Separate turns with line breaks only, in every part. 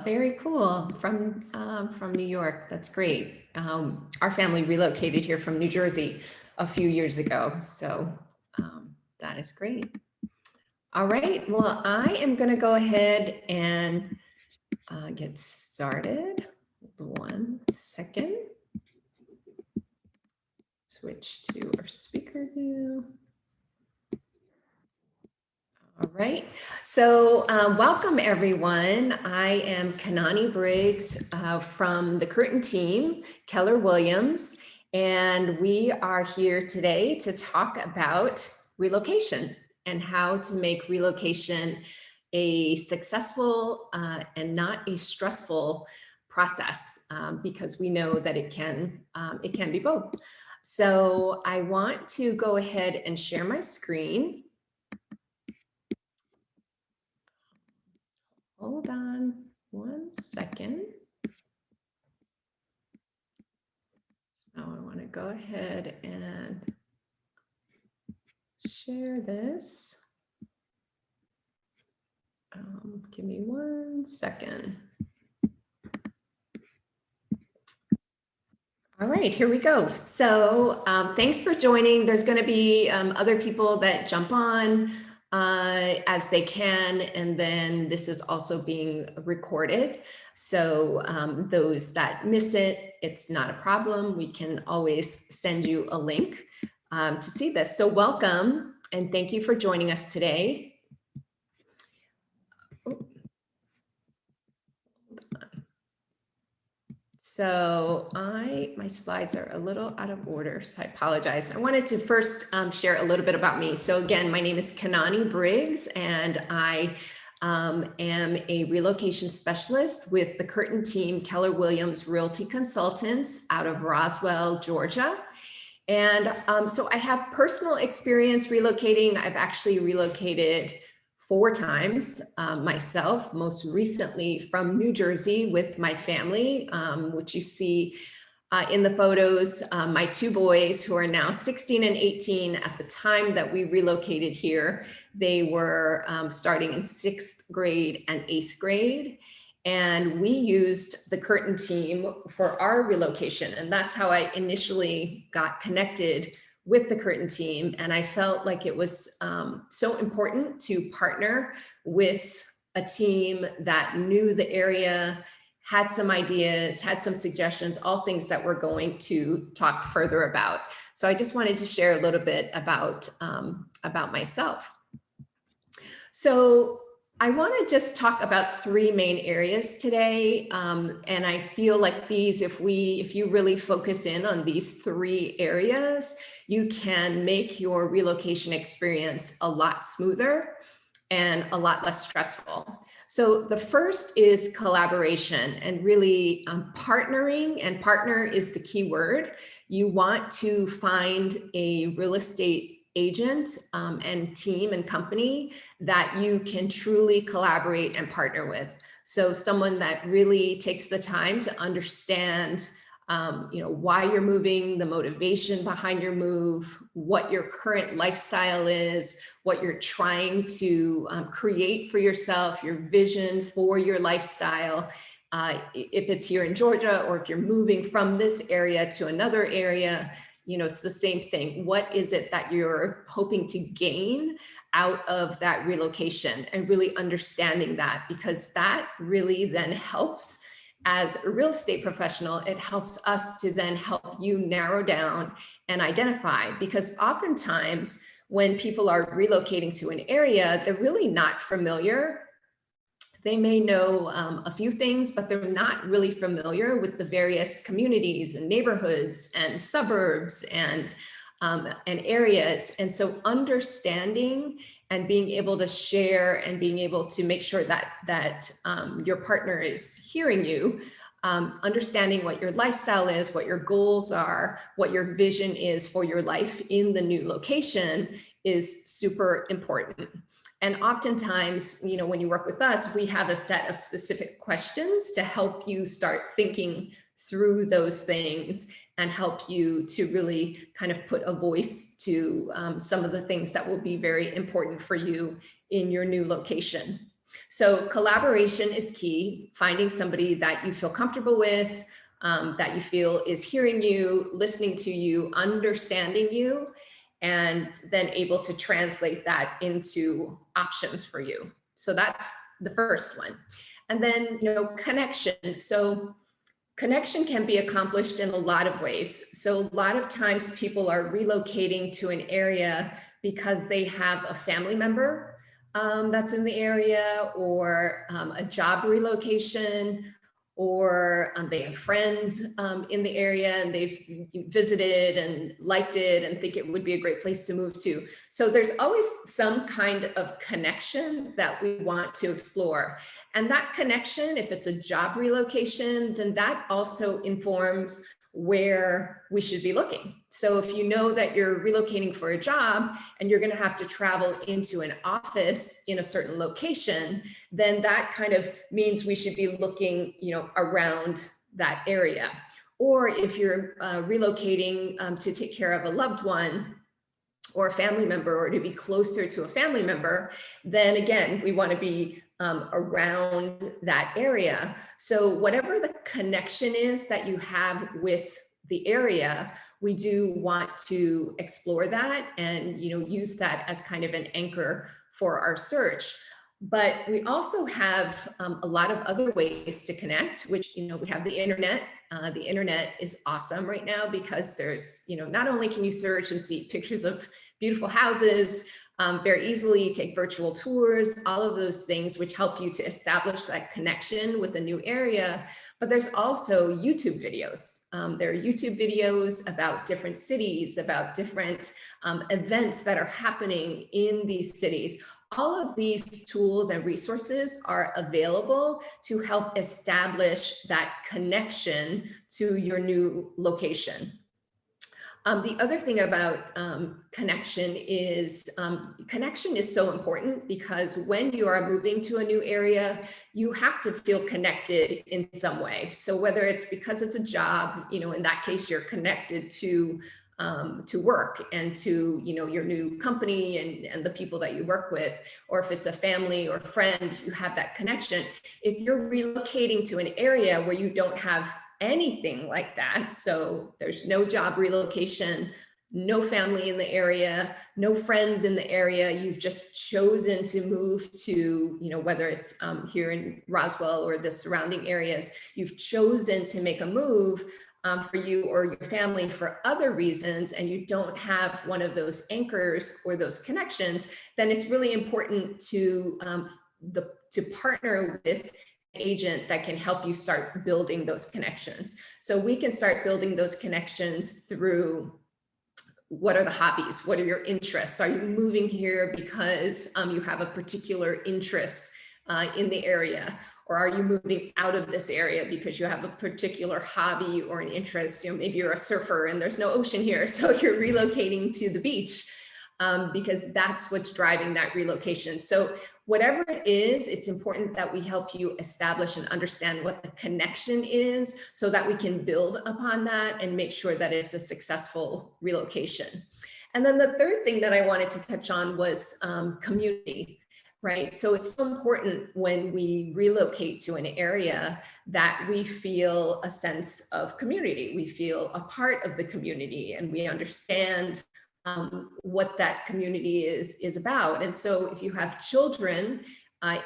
very cool. From New York. That's great. Our family relocated here from New Jersey a few years ago, so that is great. All right. Well, I am going to go ahead and get started. 1 second. Switch to our speaker view. All right, so welcome everyone. I am Kanani Briggs from the Curtin team, Keller Williams, and we are here today to talk about relocation and how to make relocation a successful and not a stressful process, because we know that it can be both. So I want to go ahead and share my screen. Hold on 1 second. So I want to go ahead and share this. Give me 1 second. All right, here we go. So thanks for joining. There's going to be other people that jump on as they can, and then this is also being recorded. So those that miss it, it's not a problem. We can always send you a link to see this. So welcome, and thank you for joining us today. So my slides are a little out of order, so I apologize. I wanted to first share a little bit about me. So again, my name is Kanani Briggs, and I am a relocation specialist with the Curtin team, Keller Williams Realty Consultants out of Roswell, Georgia. And so I have personal experience relocating. I've actually relocated 4 times myself, most recently from New Jersey with my family, which you see in the photos. My 2 boys, who are now 16 and 18, at the time that we relocated here, they were starting in 6th grade and 8th grade. And we used the Curtin team for our relocation. And that's how I initially got connected with the Curtin team. And I felt like it was so important to partner with a team that knew the area, had some ideas, had some suggestions, all things that we're going to talk further about. So I just wanted to share a little bit about myself. So I want to just talk about 3 main areas today. And I feel like these, if you really focus in on these 3 areas, you can make your relocation experience a lot smoother and a lot less stressful. So the first is collaboration, and really partnering, and partner is the key word. You want to find a real estate agent and team and company that you can truly collaborate and partner with. So someone that really takes the time to understand why you're moving, the motivation behind your move, what your current lifestyle is, what you're trying to create for yourself, your vision for your lifestyle. If it's here in Georgia, or if you're moving from this area to another area, it's the same thing. What is it that you're hoping to gain out of that relocation, and really understanding that, because that really then helps as a real estate professional. It helps us to then help you narrow down and identify, because oftentimes when people are relocating to an area, they're really not familiar. They may know a few things, but they're not really familiar with the various communities and neighborhoods and suburbs and areas. And so understanding and being able to share and being able to make sure that your partner is hearing you, understanding what your lifestyle is, what your goals are, what your vision is for your life in the new location is super important. And oftentimes, when you work with us, we have a set of specific questions to help you start thinking through those things and help you to really kind of put a voice to some of the things that will be very important for you in your new location. So collaboration is key, finding somebody that you feel comfortable with, that you feel is hearing you, listening to you, understanding you, and then able to translate that into options for you. So that's the first one. And then, connection. So connection can be accomplished in a lot of ways. So a lot of times people are relocating to an area because they have a family member that's in the area, or a job relocation, or they have friends in the area and they've visited and liked it and think it would be a great place to move to. So there's always some kind of connection that we want to explore. And that connection, if it's a job relocation, then that also informs where we should be looking. So if you know that you're relocating for a job and you're going to have to travel into an office in a certain location, then that kind of means we should be looking, around that area. Or if you're relocating to take care of a loved one or a family member, or to be closer to a family member, then again, we want to be around that area. So whatever the connection is that you have with the area, we do want to explore that and use that as kind of an anchor for our search. But we also have a lot of other ways to connect, which, we have the internet. The internet is awesome right now because there's, not only can you search and see pictures of beautiful houses very easily, take virtual tours, all of those things which help you to establish that connection with a new area. But there's also YouTube videos. There are YouTube videos about different cities, about different events that are happening in these cities. All of these tools and resources are available to help establish that connection to your new location. The other thing about connection is so important, because when you are moving to a new area, you have to feel connected in some way. So whether it's because it's a job, in that case, you're connected to work and to your new company and the people that you work with, or if it's a family or friend, you have that connection. If you're relocating to an area where you don't have anything like that, so there's no job relocation, no family in the area, no friends in the area, you've just chosen to move to, whether it's here in Roswell or the surrounding areas, you've chosen to make a move for you or your family for other reasons, and you don't have one of those anchors or those connections, then it's really important to partner with agent that can help you start building those connections. So we can start building those connections through, what are the hobbies? What are your interests? Are you moving here because you have a particular interest in the area? Or are you moving out of this area because you have a particular hobby or an interest? Maybe you're a surfer and there's no ocean here, so you're relocating to the beach because that's what's driving that relocation. So whatever it is, it's important that we help you establish and understand what the connection is so that we can build upon that and make sure that it's a successful relocation. And then the third thing that I wanted to touch on was community. Right. So it's so important when we relocate to an area that we feel a sense of community. We feel a part of the community and we understand what that community is about. And so if you have children,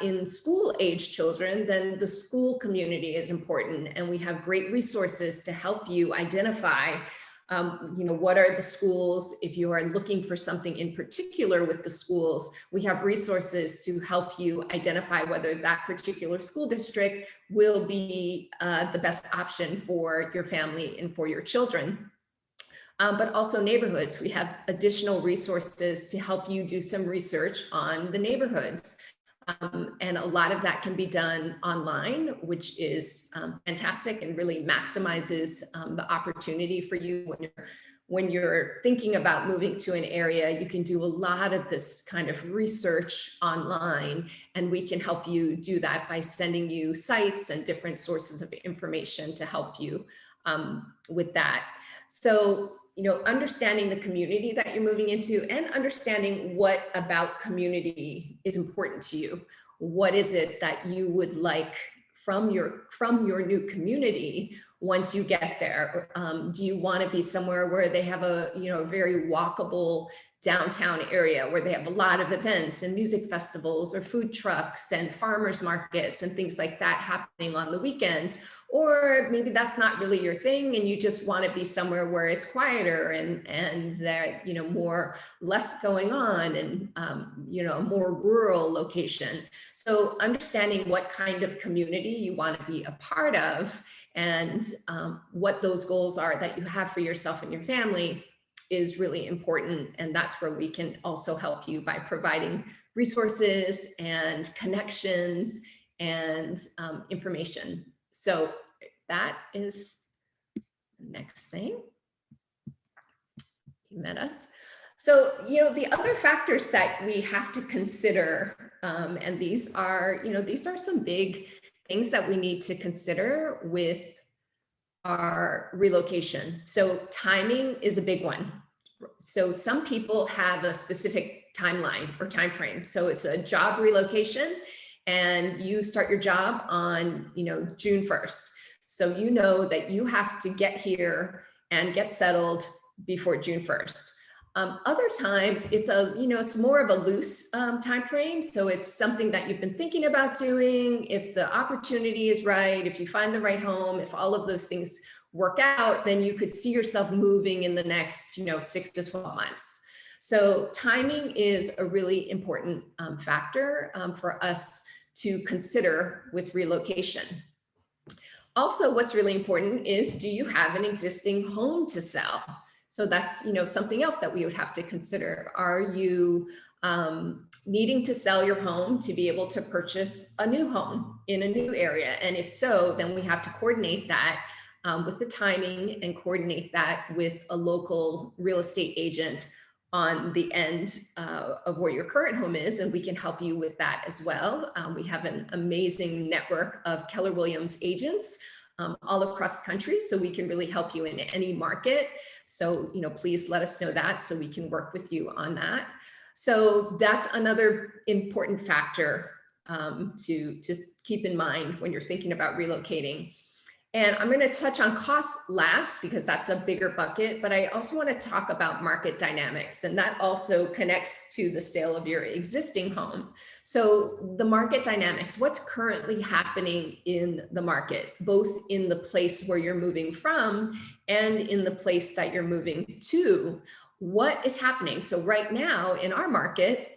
in school age children, then the school community is important. And we have great resources to help you identify what are the schools. If you are looking for something in particular with the schools, we have resources to help you identify whether that particular school district will be the best option for your family and for your children. But also neighborhoods. We have additional resources to help you do some research on the neighborhoods. And a lot of that can be done online, which is fantastic and really maximizes the opportunity for you when you're thinking about moving to an area. You can do a lot of this kind of research online, and we can help you do that by sending you sites and different sources of information to help you with that. So understanding the community that you're moving into and understanding what about community is important to you. what is it that you would like from your new community once you get there. Do you want to be somewhere where they have a very walkable downtown area where they have a lot of events and music festivals or food trucks and farmers markets and things like that happening on the weekends? Or maybe that's not really your thing and you just want to be somewhere where it's quieter and there, less going on and, a more rural location. So understanding what kind of community you want to be a part of and what those goals are that you have for yourself and your family is really important. And that's where we can also help you by providing resources and connections and information. So that is the next thing. You met us. So, the other factors that we have to consider, and these are some big things that we need to consider with our relocation. So timing is a big one. So some people have a specific timeline or time frame. So it's a job relocation and you start your job on, June 1st. So you know that you have to get here and get settled before June 1st. Other times it's more of a loose time frame. So it's something that you've been thinking about doing. If the opportunity is right, if you find the right home, if all of those things work out, then you could see yourself moving in the next 6 to 12 months. So timing is a really important factor for us to consider with relocation. Also, what's really important is, do you have an existing home to sell? So that's, something else that we would have to consider. Are you needing to sell your home to be able to purchase a new home in a new area? And if so, then we have to coordinate that with the timing and coordinate that with a local real estate agent on the end of where your current home is. And we can help you with that as well. We have an amazing network of Keller Williams agents all across the country. So we can really help you in any market. So, please let us know that so we can work with you on that. So that's another important factor to keep in mind when you're thinking about relocating. And I'm going to touch on costs last because that's a bigger bucket, but I also want to talk about market dynamics, and that also connects to the sale of your existing home. So the market dynamics, what's currently happening in the market, both in the place where you're moving from and in the place that you're moving to. What is happening? So right now in our market,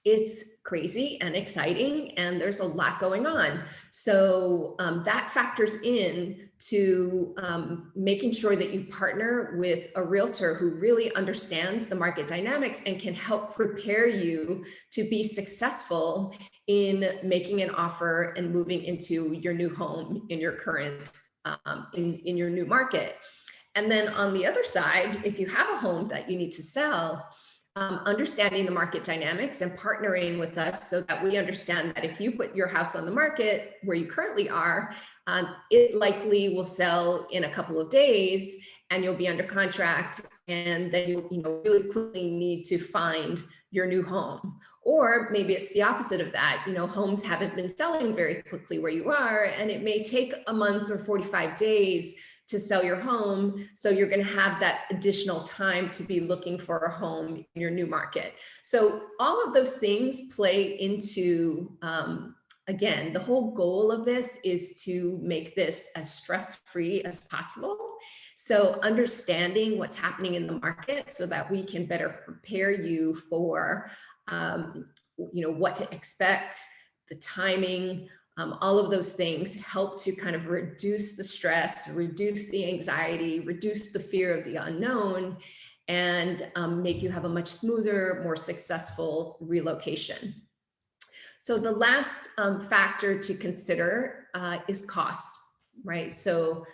it's crazy and exciting and there's a lot going on. So that factors in to making sure that you partner with a realtor who really understands the market dynamics and can help prepare you to be successful in making an offer and moving into your new home in your current, in your new market. And then on the other side, if you have a home that you need to sell, understanding the market dynamics and partnering with us so that we understand that if you put your house on the market where you currently are, it likely will sell in a couple of days and you'll be under contract, and then you really quickly need to find your new home. Or maybe it's the opposite of that. Homes haven't been selling very quickly where you are, and it may take a month or 45 days to sell your home. So you're going to have that additional time to be looking for a home in your new market. So all of those things play into, again, the whole goal of this is to make this as stress-free as possible. So understanding what's happening in the market so that we can better prepare you for, what to expect, the timing, all of those things help to kind of reduce the stress, reduce the anxiety, reduce the fear of the unknown, and make you have a much smoother, more successful relocation. So the last factor to consider is cost, right? So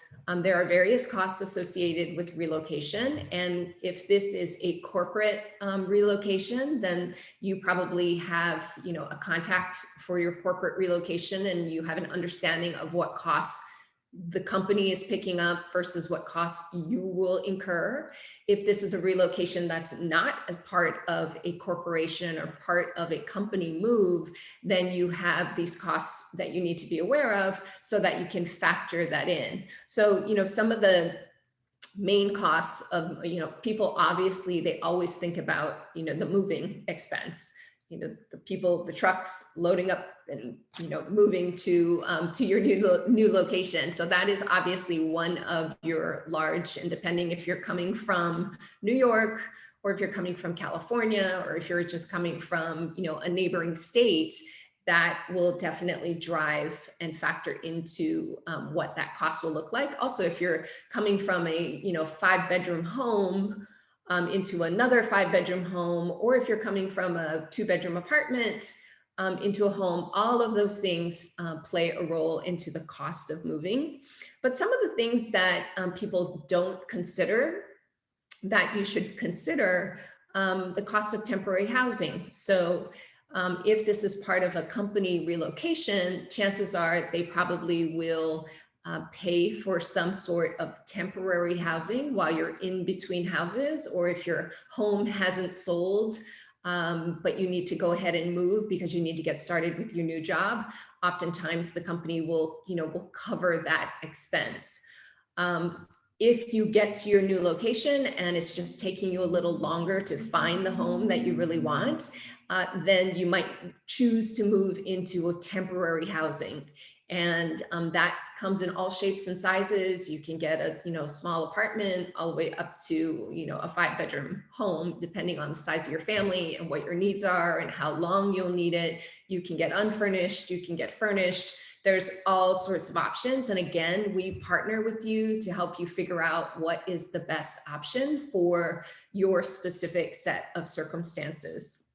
there are various costs associated with relocation. And if this is a corporate relocation, then you probably have, a contact for your corporate relocation and you have an understanding of what costs the company is picking up versus what costs you will incur. If this is a relocation that's not a part of a corporation or part of a company move, then you have these costs that you need to be aware of so that you can factor that in. So, some of the main costs of, people, obviously they always think about, the moving expense, the trucks loading up and, moving to your new location. So that is obviously one of your large, and depending if you're coming from New York, or if you're coming from California, or if you're just coming from, a neighboring state, that will definitely drive and factor into what that cost will look like. Also, if you're coming from a 5-bedroom home into another 5-bedroom home, or if you're coming from a 2-bedroom apartment into a home, all of those things play a role into the cost of moving. But some of the things that people don't consider that you should consider, the cost of temporary housing. So if this is part of a company relocation, chances are they probably will pay for some sort of temporary housing while you're in between houses, or if your home hasn't sold, but you need to go ahead and move because you need to get started with your new job, oftentimes the company will cover that expense. If you get to your new location and it's just taking you a little longer to find the home that you really want, then you might choose to move into a temporary housing. And that comes in all shapes and sizes. You can get a small apartment all the way up to a 5-bedroom home, depending on the size of your family and what your needs are and how long you'll need it. You can get unfurnished, you can get furnished. There's all sorts of options. And again, we partner with you to help you figure out what is the best option for your specific set of circumstances.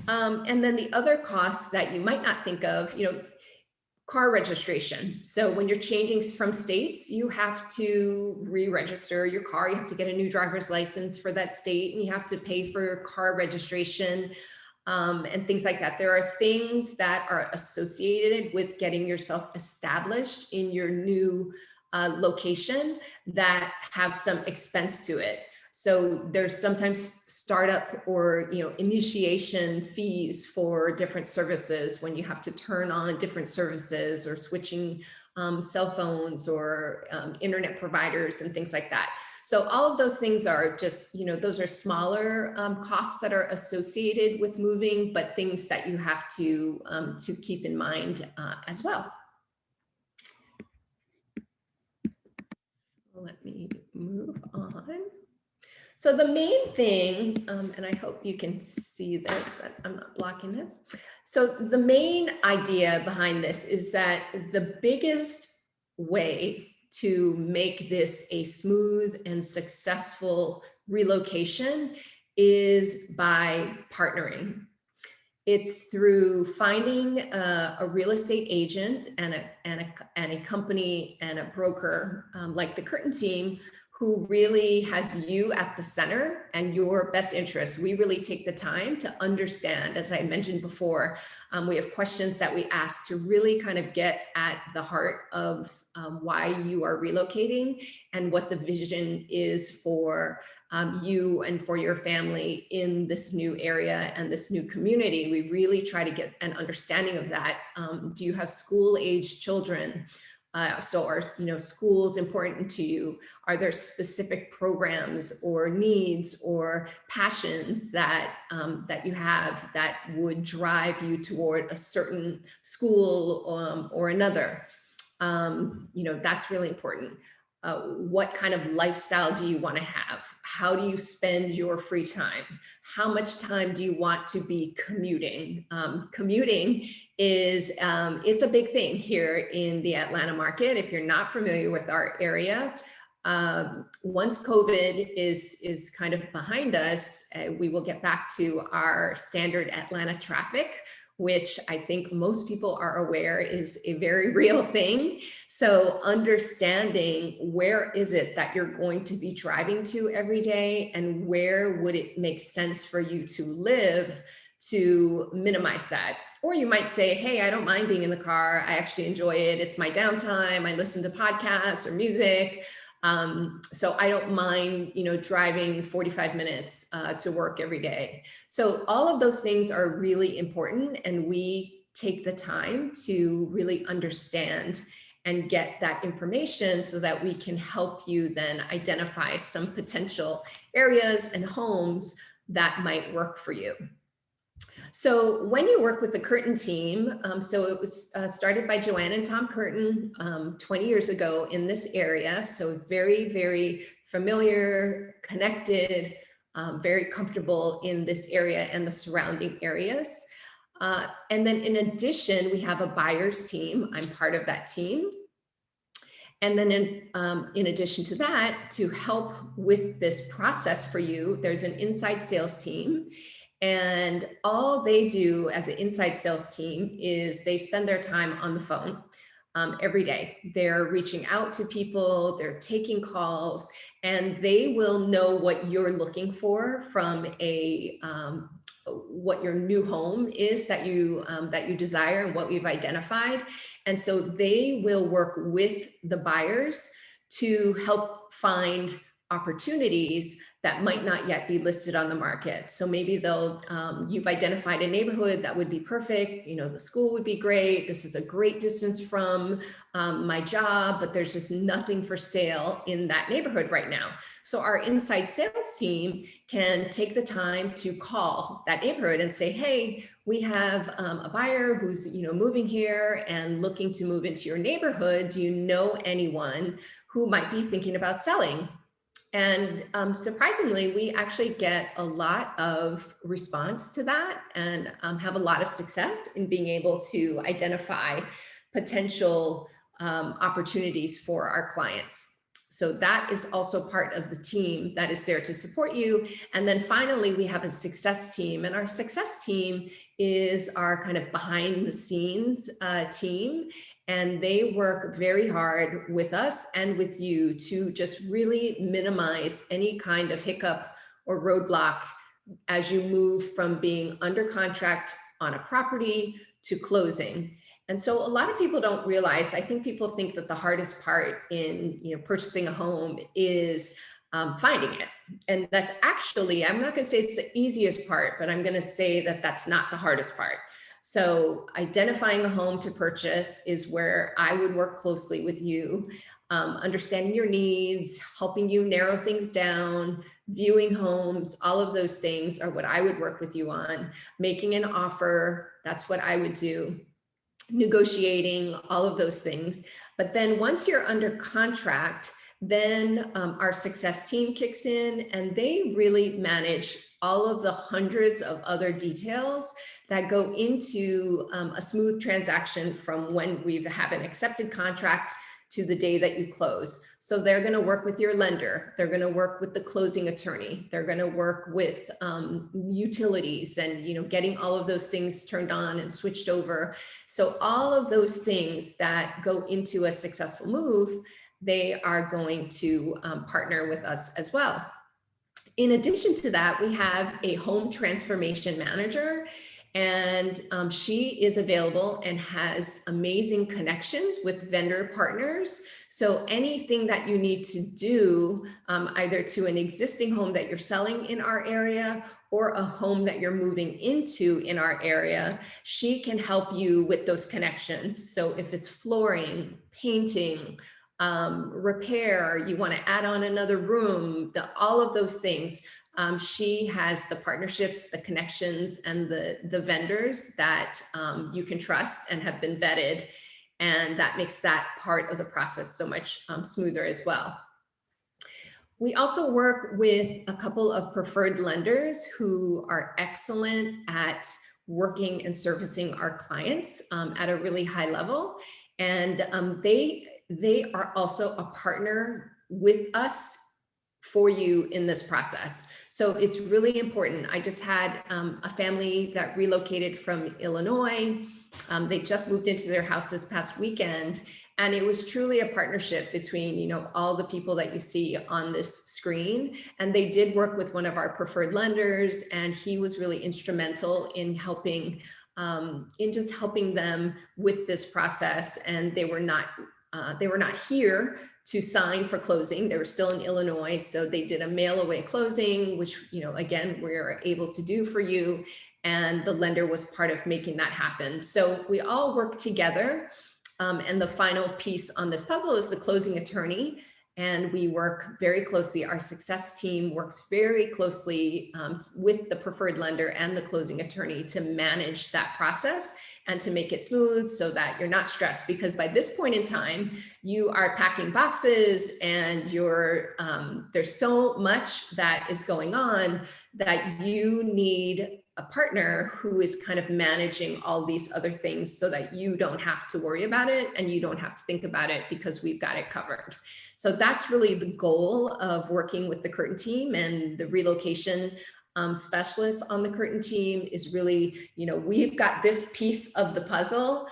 And then the other costs that you might not think of, car registration. So when you're changing from states, you have to re-register your car. You have to get a new driver's license for that state, and you have to pay for your car registration. And things like that. There are things that are associated with getting yourself established in your new location that have some expense to it. So there's sometimes startup or initiation fees for different services when you have to turn on different services, or switching cell phones, or internet providers and things like that. So all of those things are just, those are smaller costs that are associated with moving, but things that you have to keep in mind as well. Let me move on. So the main thing, and I hope you can see this, that I'm not blocking this. So the main idea behind this is that the biggest way to make this a smooth and successful relocation is by partnering. It's through finding a real estate agent and a company and a broker like the Curtin Team, who really has you at the center and your best interests. We really take the time to understand, as I mentioned before, we have questions that we ask to really kind of get at the heart of why you are relocating and what the vision is for you and for your family in this new area and this new community. We really try to get an understanding of that. Do you have school-age children? So are schools important to you? Are there specific programs or needs or passions that that you have that would drive you toward a certain school or another? That's really important. What kind of lifestyle do you want to have? How do you spend your free time? How much time do you want to be commuting? Commuting is, it's a big thing here in the Atlanta market. If you're not familiar with our area, once COVID is kind of behind us, we will get back to our standard Atlanta traffic, which I think most people are aware is a very real thing. So understanding where is it that you're going to be driving to every day, and where would it make sense for you to live to minimize that. Or you might say, hey, I don't mind being in the car. I actually enjoy it. It's my downtime. I listen to podcasts or music. So I don't mind, driving 45 minutes to work every day. So all of those things are really important, and we take the time to really understand and get that information so that we can help you then identify some potential areas and homes that might work for you. So when you work with the Curtin team, so it was started by Joanne and Tom Curtin 20 years ago in this area. So very, very familiar, connected, very comfortable in this area and the surrounding areas. And then in addition, we have a buyer's team. I'm part of that team. And then in addition to that, to help with this process for you, there's an inside sales team. And all they do as an inside sales team is they spend their time on the phone every day. They're reaching out to people, they're taking calls, and they will know what you're looking for from what your new home is that you desire and what we've identified. And so they will work with the buyers to help find opportunities that might not yet be listed on the market. So maybe you've identified a neighborhood that would be perfect. The school would be great. This is a great distance from my job, but there's just nothing for sale in that neighborhood right now. So our inside sales team can take the time to call that neighborhood and say, hey, we have a buyer who's moving here and looking to move into your neighborhood. Do you know anyone who might be thinking about selling? And surprisingly, we actually get a lot of response to that and have a lot of success in being able to identify potential opportunities for our clients. So that is also part of the team that is there to support you. And then finally, we have a success team. And our success team is our kind of behind the scenes team. And they work very hard with us and with you to just really minimize any kind of hiccup or roadblock as you move from being under contract on a property to closing. And so a lot of people don't realize, I think people think that the hardest part in purchasing a home is finding it. And that's actually, I'm not going to say it's the easiest part, but I'm going to say that that's not the hardest part. So identifying a home to purchase is where I would work closely with you, understanding your needs, helping you narrow things down, viewing homes, all of those things are what I would work with you on. Making an offer, that's what I would do. Negotiating, all of those things. But then once you're under contract, then our success team kicks in and they really manage all of the hundreds of other details that go into a smooth transaction from when we have an accepted contract to the day that you close. So they're going to work with your lender. They're going to work with the closing attorney. They're going to work with utilities and getting all of those things turned on and switched over. So all of those things that go into a successful move, they are going to partner with us as well. In addition to that, we have a home transformation manager, and she is available and has amazing connections with vendor partners. So anything that you need to do, either to an existing home that you're selling in our area or a home that you're moving into in our area, she can help you with those connections. So if it's flooring, painting, repair, you want to add on another room, all of those things. She has the partnerships, the connections, and the vendors that you can trust and have been vetted. And that makes that part of the process so much smoother as well. We also work with a couple of preferred lenders who are excellent at working and servicing our clients at a really high level. And they are also a partner with us for you in this process. So it's really important. I just had a family that relocated from Illinois. They just moved into their house this past weekend, And it was truly a partnership between, you know, all the people that you see on this screen. And they did work with one of our preferred lenders, and he was really instrumental in helping, in just helping them with this process. And they were not here to sign for closing. They were still in Illinois. So they did a mail away closing, which, you know, again, we're able to do for you. And the lender was part of making that happen. So we all worked together. And the final piece on this puzzle is the closing attorney. And we work very closely. Our success team works very closely with the preferred lender and the closing attorney to manage that process and to make it smooth so that you're not stressed, because by this point in time, you are packing boxes and there's so much that is going on that you need a partner who is kind of managing all these other things so that you don't have to worry about it and you don't have to think about it, because we've got it covered. So that's really the goal of working with the Curtin team, and the relocation specialists on the Curtin team is really, you know, we've got this piece of the puzzle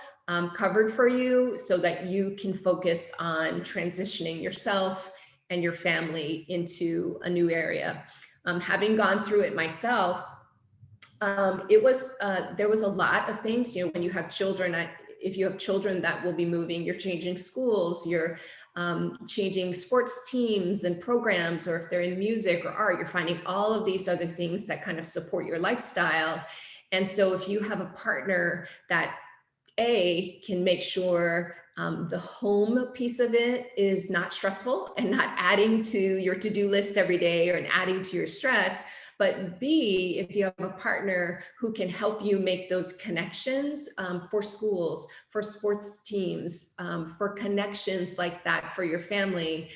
covered for you so that you can focus on transitioning yourself and your family into a new area. Having gone through it myself, there was a lot of things, you know, when you have children, if you have children that will be moving, you're changing schools, you're changing sports teams and programs, or if they're in music or art, you're finding all of these other things that kind of support your lifestyle. And so if you have a partner that can make sure the home piece of it is not stressful and not adding to your to-do list every day or adding to your stress, but B, if you have a partner who can help you make those connections for schools, for sports teams, for connections like that for your family,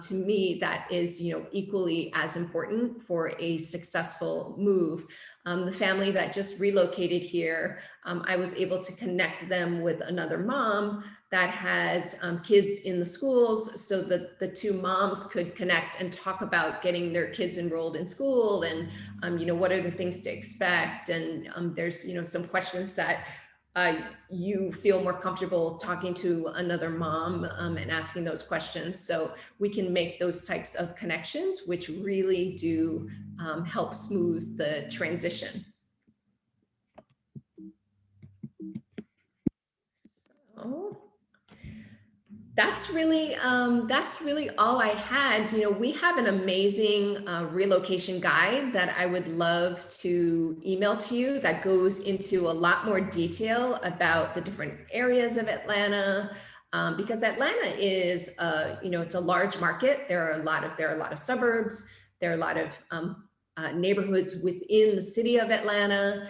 to me, that is, you know, equally as important for a successful move. The family that just relocated here, I was able to connect them with another mom that had kids in the schools, so that the two moms could connect and talk about getting their kids enrolled in school, and you know, what are the things to expect, and there's, you know, some questions that you feel more comfortable talking to another mom and asking those questions. So we can make those types of connections, which really do help smooth the transition. So that's really all I had. You know, we have an amazing relocation guide that I would love to email to you that goes into a lot more detail about the different areas of Atlanta, because Atlanta is, you know, it's a large market. There are a lot of suburbs. There are a lot of neighborhoods within the city of Atlanta.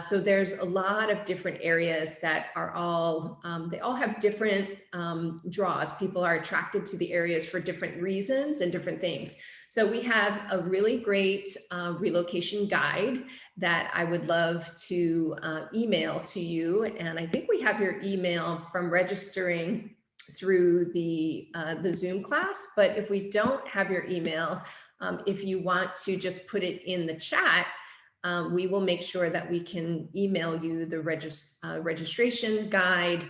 So there's a lot of different areas that are all, they all have different draws. People are attracted to the areas for different reasons and different things. So we have a really great relocation guide that I would love to email to you. And I think we have your email from registering through the Zoom class. But if we don't have your email, if you want to just put it in the chat, we will make sure that we can email you the registration guide.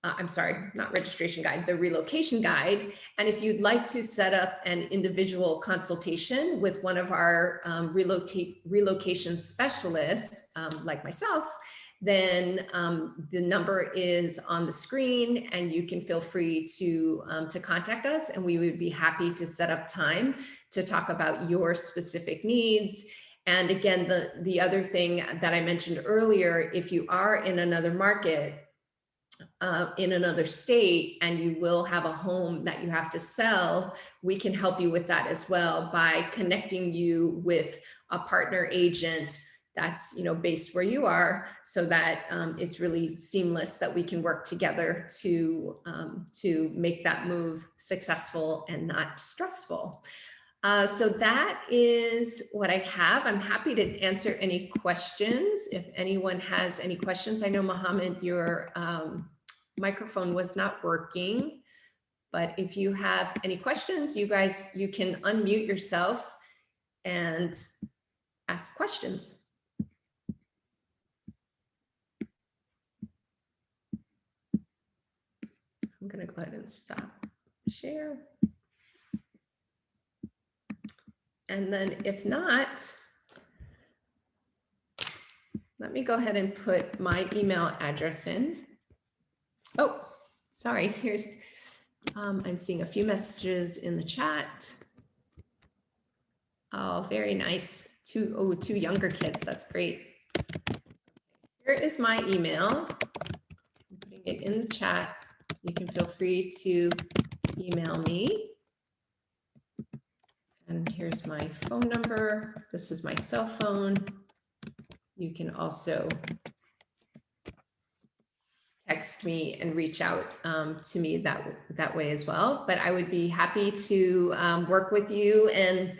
I'm sorry, not registration guide, the relocation guide. And if you'd like to set up an individual consultation with one of our relocation specialists, like myself, then the number is on the screen, and you can feel free to contact us, and we would be happy to set up time to talk about your specific needs. And again, the other thing that I mentioned earlier, if you are in another market, in another state, and you will have a home that you have to sell, we can help you with that as well by connecting you with a partner agent that's, you know, based where you are, so that it's really seamless, that we can work together to make that move successful and not stressful. So that is what I have. I'm happy to answer any questions if anyone has any questions. I know, Mohammed, your microphone was not working, but if you have any questions, you can unmute yourself and ask questions. going to go ahead and stop share. And then if not, let me go ahead and put my email address in. Oh, sorry, here's, I'm seeing a few messages in the chat. Oh, very nice. Two younger kids, that's great. Here is my email. I'm putting it in the chat. You can feel free to email me. And here's my phone number. This is my cell phone. You can also text me and reach out to me that way as well. But I would be happy to work with you and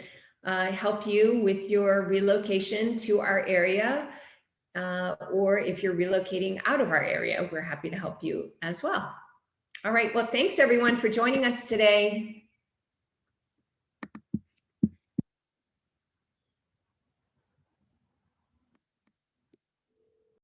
help you with your relocation to our area. Or if you're relocating out of our area, we're happy to help you as well. All right, well, thanks everyone for joining us today.